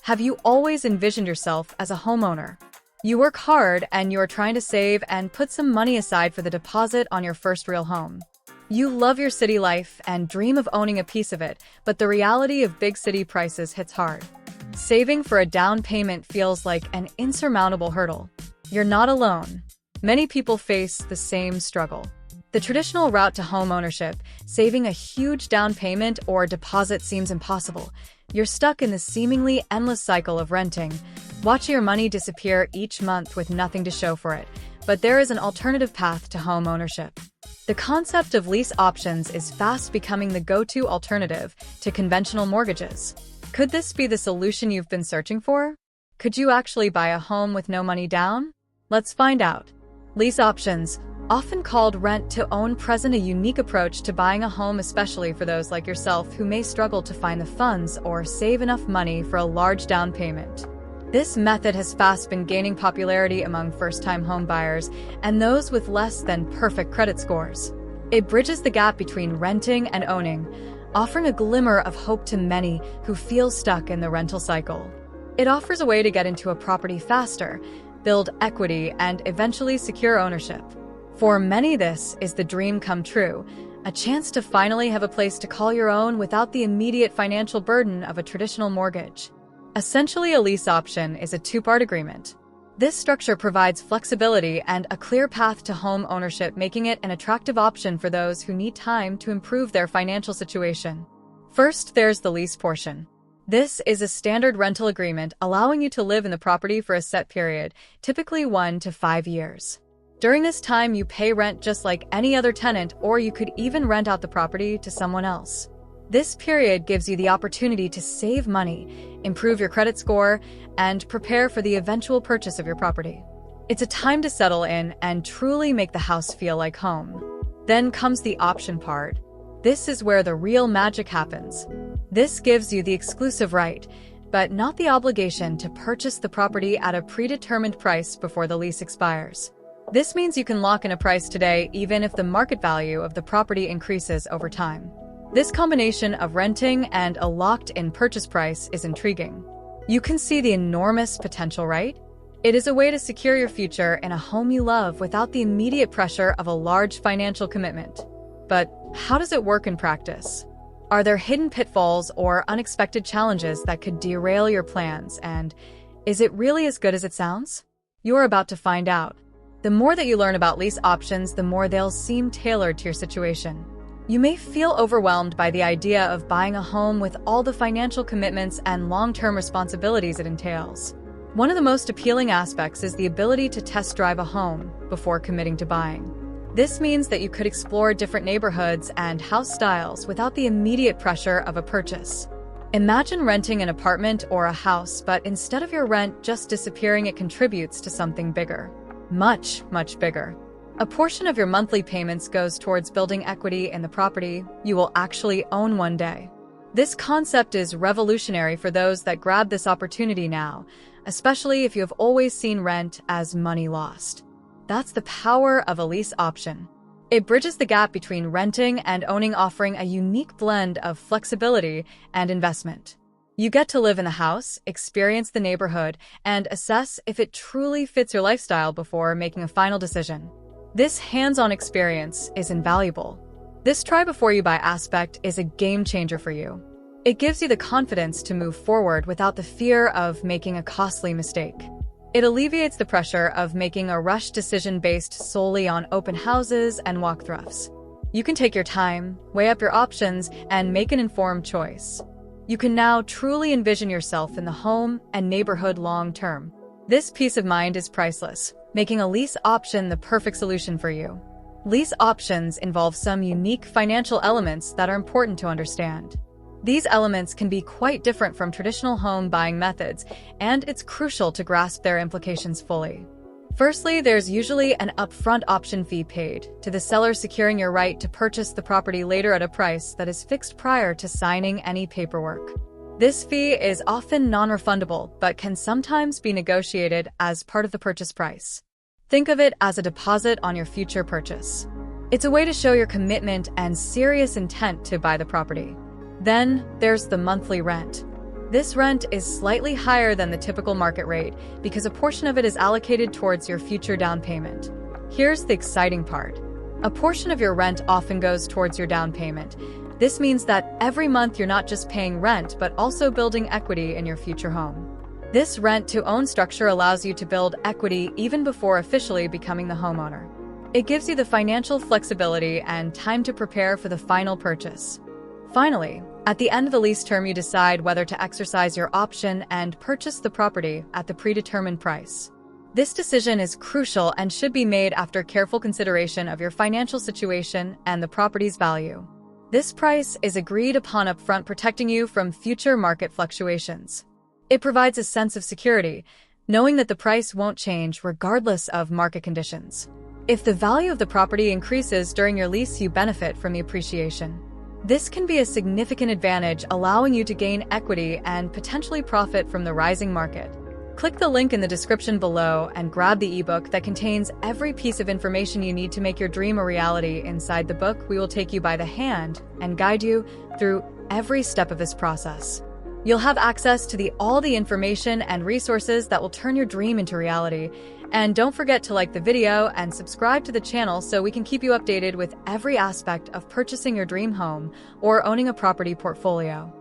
Have you always envisioned yourself as a homeowner? You work hard and you're trying to save and put some money aside for the deposit on your first real home. You love your city life and dream of owning a piece of it, but the reality of big city prices hits hard. Saving for a down payment feels like an insurmountable hurdle. You're not alone. Many people face the same struggle. The traditional route to home ownership, saving a huge down payment or deposit, seems impossible. You're stuck in the seemingly endless cycle of renting, watching your money disappear each month with nothing to show for it. But there is an alternative path to home ownership. The concept of lease options is fast becoming the go-to alternative to conventional mortgages. Could this be the solution you've been searching for? Could you actually buy a home with no money down? Let's find out. Lease options, often called rent-to-own, present a unique approach to buying a home, especially for those like yourself who may struggle to find the funds or save enough money for a large down payment. This method has fast been gaining popularity among first-time home buyers and those with less than perfect credit scores. It bridges the gap between renting and owning, offering a glimmer of hope to many who feel stuck in the rental cycle. It offers a way to get into a property faster, build equity, and eventually secure ownership. For many, this is the dream come true, a chance to finally have a place to call your own without the immediate financial burden of a traditional mortgage. Essentially, a lease option is a two-part agreement. This structure provides flexibility and a clear path to home ownership, making it an attractive option for those who need time to improve their financial situation. First, there's the lease portion. This is a standard rental agreement allowing you to live in the property for a set period, typically 1 to 5 years. During this time, you pay rent just like any other tenant, or you could even rent out the property to someone else. This period gives you the opportunity to save money, improve your credit score, and prepare for the eventual purchase of your property. It's a time to settle in and truly make the house feel like home. Then comes the option part. This is where the real magic happens. This gives you the exclusive right, but not the obligation, to purchase the property at a predetermined price before the lease expires. This means you can lock in a price today even if the market value of the property increases over time. This combination of renting and a locked-in purchase price is intriguing. You can see the enormous potential, right? It is a way to secure your future in a home you love without the immediate pressure of a large financial commitment. But how does it work in practice? Are there hidden pitfalls or unexpected challenges that could derail your plans? And is it really as good as it sounds? You're about to find out. The more that you learn about lease options, the more they'll seem tailored to your situation. You may feel overwhelmed by the idea of buying a home with all the financial commitments and long-term responsibilities it entails. One of the most appealing aspects is the ability to test drive a home before committing to buying. This means that you could explore different neighborhoods and house styles without the immediate pressure of a purchase. Imagine renting an apartment or a house, but instead of your rent just disappearing, it contributes to something bigger. Much, much bigger. A portion of your monthly payments goes towards building equity in the property you will actually own one day. This concept is revolutionary for those that grab this opportunity now, especially if you have always seen rent as money lost. That's the power of a lease option. It bridges the gap between renting and owning, offering a unique blend of flexibility and investment. You get to live in the house, experience the neighborhood, and assess if it truly fits your lifestyle before making a final decision. This hands-on experience is invaluable. This try-before-you-buy aspect is a game-changer for you. It gives you the confidence to move forward without the fear of making a costly mistake. It alleviates the pressure of making a rushed decision based solely on open houses and walkthroughs. You can take your time, weigh up your options, and make an informed choice. You can now truly envision yourself in the home and neighborhood long-term. This peace of mind is priceless, making a lease option the perfect solution for you. Lease options involve some unique financial elements that are important to understand. These elements can be quite different from traditional home buying methods, and it's crucial to grasp their implications fully. Firstly, there's usually an upfront option fee paid to the seller, securing your right to purchase the property later at a price that is fixed prior to signing any paperwork. This fee is often non-refundable, but can sometimes be negotiated as part of the purchase price. Think of it as a deposit on your future purchase. It's a way to show your commitment and serious intent to buy the property. Then there's the monthly rent. This rent is slightly higher than the typical market rate because a portion of it is allocated towards your future down payment. Here's the exciting part. A portion of your rent often goes towards your down payment. This means that every month you're not just paying rent, but also building equity in your future home. This rent-to-own structure allows you to build equity even before officially becoming the homeowner. It gives you the financial flexibility and time to prepare for the final purchase. Finally, at the end of the lease term, you decide whether to exercise your option and purchase the property at the predetermined price. This decision is crucial and should be made after careful consideration of your financial situation and the property's value. This price is agreed upon upfront, protecting you from future market fluctuations. It provides a sense of security, knowing that the price won't change regardless of market conditions. If the value of the property increases during your lease, you benefit from the appreciation. This can be a significant advantage, allowing you to gain equity and potentially profit from the rising market. Click the link in the description below and grab the ebook that contains every piece of information you need to make your dream a reality. Inside the book, we will take you by the hand and guide you through every step of this process. You'll have access to all the information and resources that will turn your dream into reality. And don't forget to like the video and subscribe to the channel so we can keep you updated with every aspect of purchasing your dream home or owning a property portfolio.